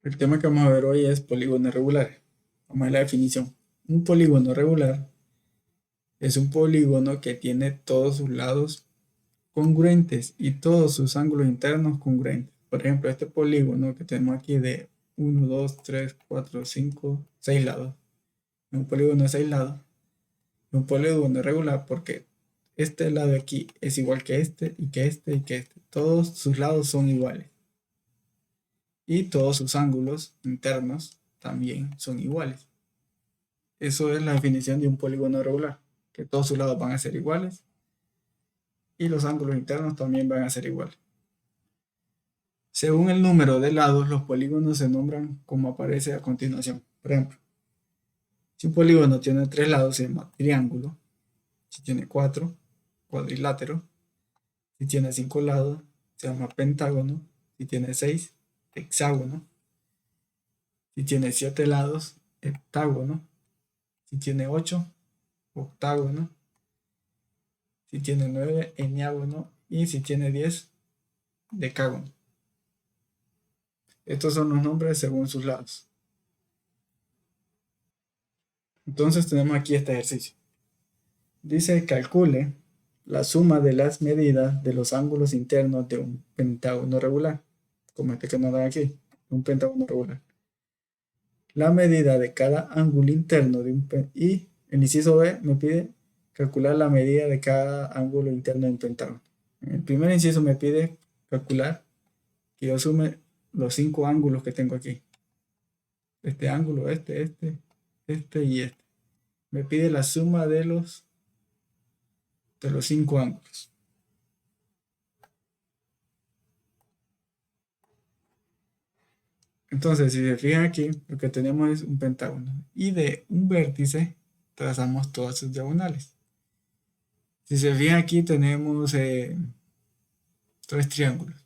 El tema que vamos a ver hoy es polígonos regulares. Vamos a ver la definición. Un polígono regular es un polígono que tiene todos sus lados congruentes y todos sus ángulos internos congruentes. Por ejemplo, este polígono que tenemos aquí de 1, 2, 3, 4, 5, 6 lados. Un polígono de 6 lados. Un polígono regular porque este lado de aquí es igual que este y que este y que este. Todos sus lados son iguales. Y todos sus ángulos internos también son iguales. Eso es la definición de un polígono regular, que todos sus lados van a ser iguales y los ángulos internos también van a ser iguales. Según el número de lados, los polígonos se nombran como aparece a continuación. Por ejemplo, si un polígono tiene 3 lados, se llama triángulo. Si tiene 4, cuadrilátero. Si tiene 5 lados, se llama pentágono. Si tiene 6, hexágono. Si tiene 7 lados, heptágono. Si tiene 8, octágono. Si tiene 9, enágono. Y si tiene 10, decágono. Estos son los nombres según sus lados. Entonces tenemos aquí este ejercicio. Dice calcule la suma de las medidas de los ángulos internos de un pentágono regular. Como este que nos da aquí, un pentágono regular. La medida de cada ángulo interno de un y el inciso B me pide calcular la medida de cada ángulo interno de un pentágono. En el primer inciso me pide calcular que yo sume los 5 ángulos que tengo aquí. Este ángulo, este y este. Me pide la suma de los 5 ángulos. Entonces, si se fijan aquí, lo que tenemos es un pentágono. Y de un vértice trazamos todas sus diagonales. Si se fijan aquí, tenemos 3 triángulos.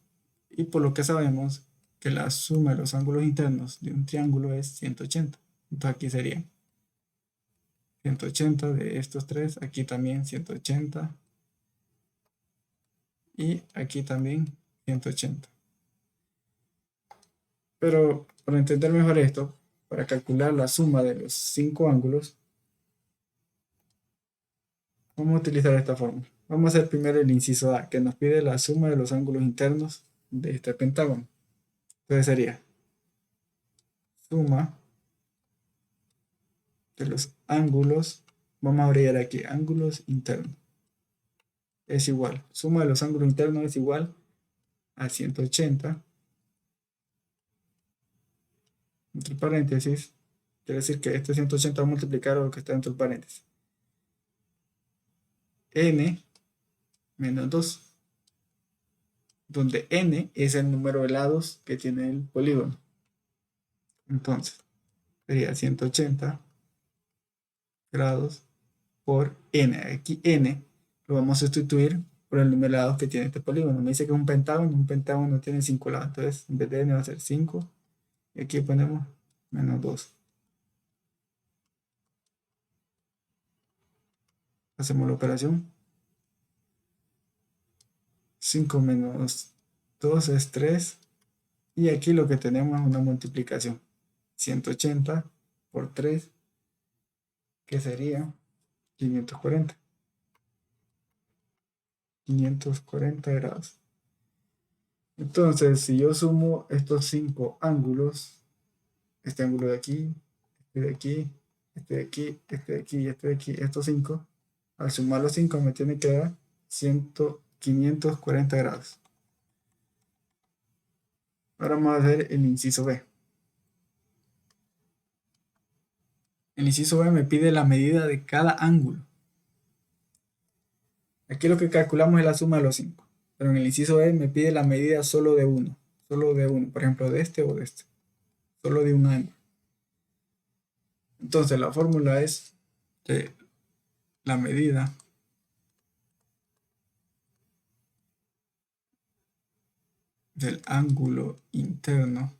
Y por lo que sabemos que la suma de los ángulos internos de un triángulo es 180. Entonces aquí sería 180 de estos 3. Aquí también 180. Y aquí también 180. Pero para entender mejor esto, para calcular la suma de los 5 ángulos, vamos a utilizar esta fórmula. Vamos a hacer primero el inciso A, que nos pide la suma de los ángulos internos de este pentágono. Entonces sería suma de los ángulos, vamos a abrir aquí, ángulos internos. Es igual, suma de los ángulos internos es igual a 180, entre paréntesis, quiere decir que este 180 va a multiplicar a lo que está dentro del paréntesis. N menos 2, donde n es el número de lados que tiene el polígono. Entonces, sería 180 grados por n. Aquí n lo vamos a sustituir por el número de lados que tiene este polígono. Me dice que es un pentágono tiene 5 lados. Entonces, en vez de n va a ser 5. Y aquí ponemos menos 2. Hacemos la operación. 5 menos 2 es 3. Y aquí lo que tenemos es una multiplicación. 180 por 3, que sería 540. 540 grados. Entonces, si yo sumo estos 5 ángulos, este ángulo de aquí, este de aquí, este de aquí, este de aquí y este de aquí, estos 5, al sumar los 5 me tiene que dar 540 grados. Ahora vamos a hacer el inciso B. El inciso B me pide la medida de cada ángulo. Aquí lo que calculamos es la suma de los 5. Pero en el inciso B me pide la medida solo de uno. Solo de uno. Por ejemplo, de este o de este. Solo de un ángulo. Entonces la fórmula es que la medida del ángulo interno,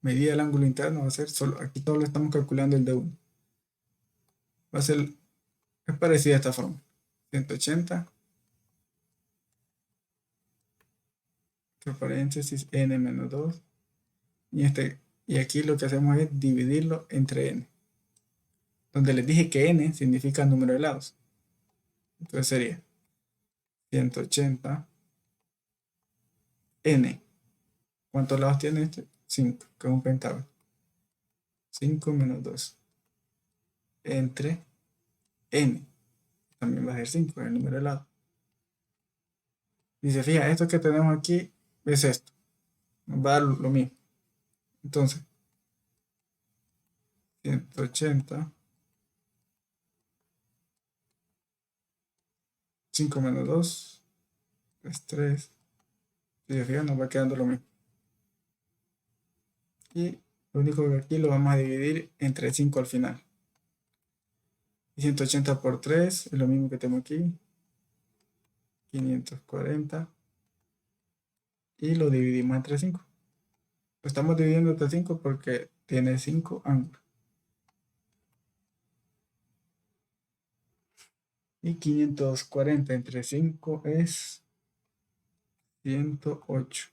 medida del ángulo interno va a ser solo, aquí todo lo estamos calculando el de 1. Va a ser, es parecida a esta forma. 180, entre paréntesis, n menos 2, Y aquí lo que hacemos es dividirlo entre n. Donde les dije que n significa número de lados. Entonces sería 180 n. ¿Cuántos lados tiene este? 5, que es un pentágono. 5 menos 2 entre n. También va a ser 5, el número de lados. Y se fija, esto que tenemos aquí es esto. Nos va a dar lo mismo. Entonces, 180, 5 menos 2 es 3. Si se fijan, nos va quedando lo mismo. Y lo único que aquí lo vamos a dividir entre 5 al final. Y 180 por 3 es lo mismo que tengo aquí. 540. Y lo dividimos entre 5. Lo estamos dividiendo entre 5 porque tiene 5 ángulos. Y 540 entre 5 es 108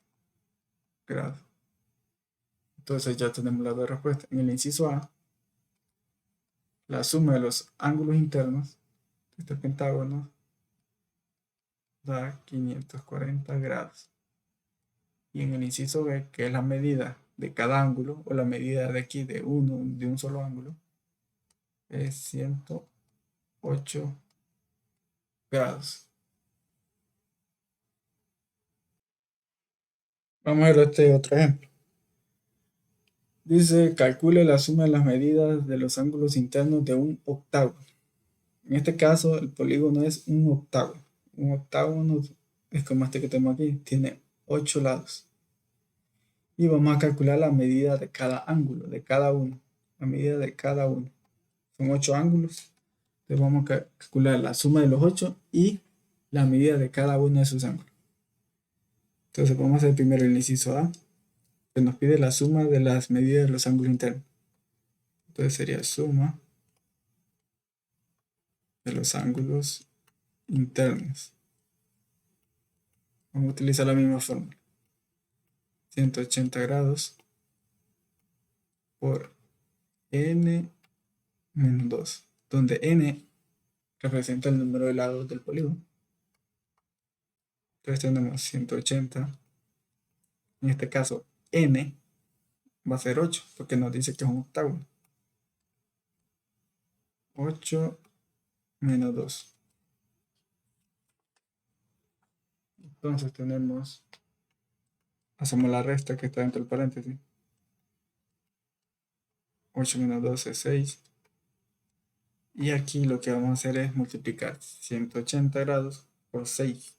grados. Entonces ya tenemos las dos respuestas. En el inciso A, la suma de los ángulos internos de este pentágono da 540 grados. Y en el inciso B, que es la medida de cada ángulo, o la medida de aquí de un solo ángulo, es 108 grados. Vamos a ver este otro ejemplo. Dice, calcule la suma de las medidas de los ángulos internos de un octágono. En este caso, el polígono es un octágono. Un octágono es como este que tenemos aquí, tiene 8 lados. Y vamos a calcular la medida de cada ángulo, de cada uno. La medida de cada uno. Son 8 ángulos. Entonces vamos a calcular la suma de los 8 y la medida de cada uno de sus ángulos. Entonces vamos a hacer primero el inciso A, que nos pide la suma de las medidas de los ángulos internos. Entonces sería suma de los ángulos internos. Vamos a utilizar la misma fórmula. 180 grados por n menos 2, donde n representa el número de lados del polígono. Entonces tenemos 180. En este caso, n va a ser 8, porque nos dice que es un octágono. 8 menos 2. Entonces tenemos, hacemos la resta que está dentro del paréntesis. 8 menos 2 es 6. Y aquí lo que vamos a hacer es multiplicar 180 grados por 6,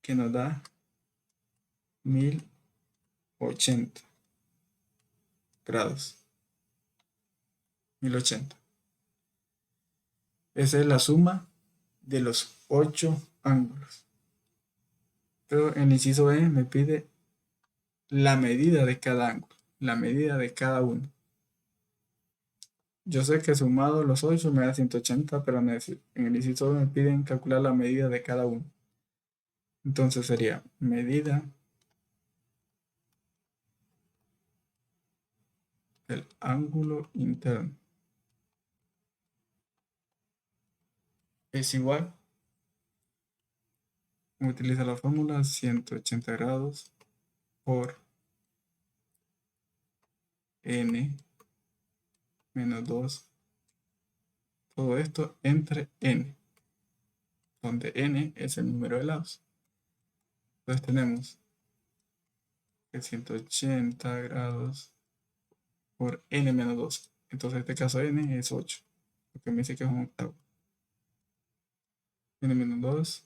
que nos da 1080 grados. 1080. Esa es la suma de los 8 ángulos. Pero en el inciso B me pide la medida de cada ángulo, la medida de cada uno. Yo sé que sumado los 8 me da 180, pero en el inciso B me piden calcular la medida de cada uno. Entonces sería medida del ángulo interno es igual, utiliza la fórmula 180 grados por n menos 2, todo esto entre n, donde n es el número de lados. Entonces tenemos que 180 grados por n menos 2. Entonces en este caso n es 8, porque me dice que es un octavo. N menos 2,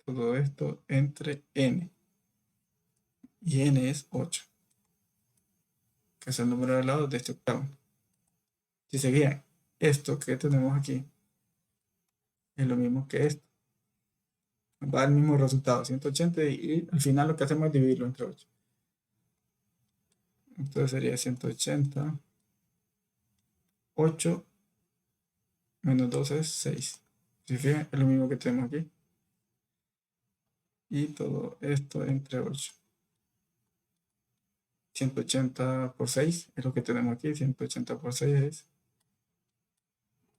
todo esto entre n. Y n es 8, que es el número de lados de este octavo. Si se fijan, esto que tenemos aquí es lo mismo que esto. Va al mismo resultado, 180, y al final lo que hacemos es dividirlo entre 8. Entonces sería 180. 8 menos 2 es 6. Si se fijan, es lo mismo que tenemos aquí. Y todo esto entre 8. 180 por 6 es lo que tenemos aquí. 180 por 6 es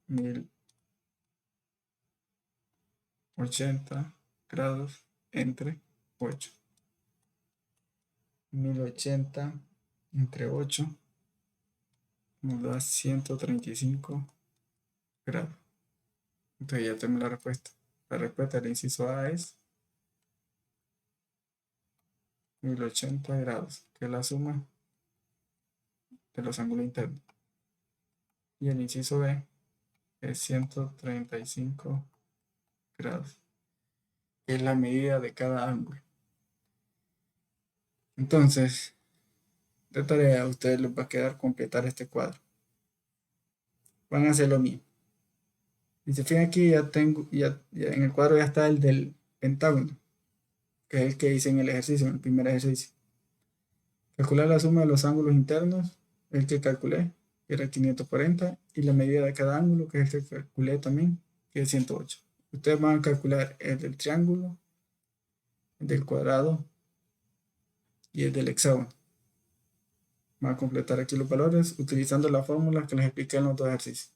1080 grados entre 8. 1080 entre 8 nos da 135 grados. Entonces ya tenemos la respuesta. La respuesta del inciso A es 1080 grados, que es la suma de los ángulos internos. Y el inciso B es 135 grados, que es la medida de cada ángulo. Entonces, de tarea a ustedes les va a quedar completar este cuadro. Van a hacer lo mismo. Y se fijan aquí, ya tengo, ya en el cuadro ya está el del pentágono, que es el que hice en el ejercicio, en el primer ejercicio. Calcular la suma de los ángulos internos, el que calculé, que era 540, y la medida de cada ángulo, que es el que calculé también, que es 108. Ustedes van a calcular el del triángulo, el del cuadrado y el del hexágono. Van a completar aquí los valores utilizando la fórmula que les expliqué en los dos ejercicios.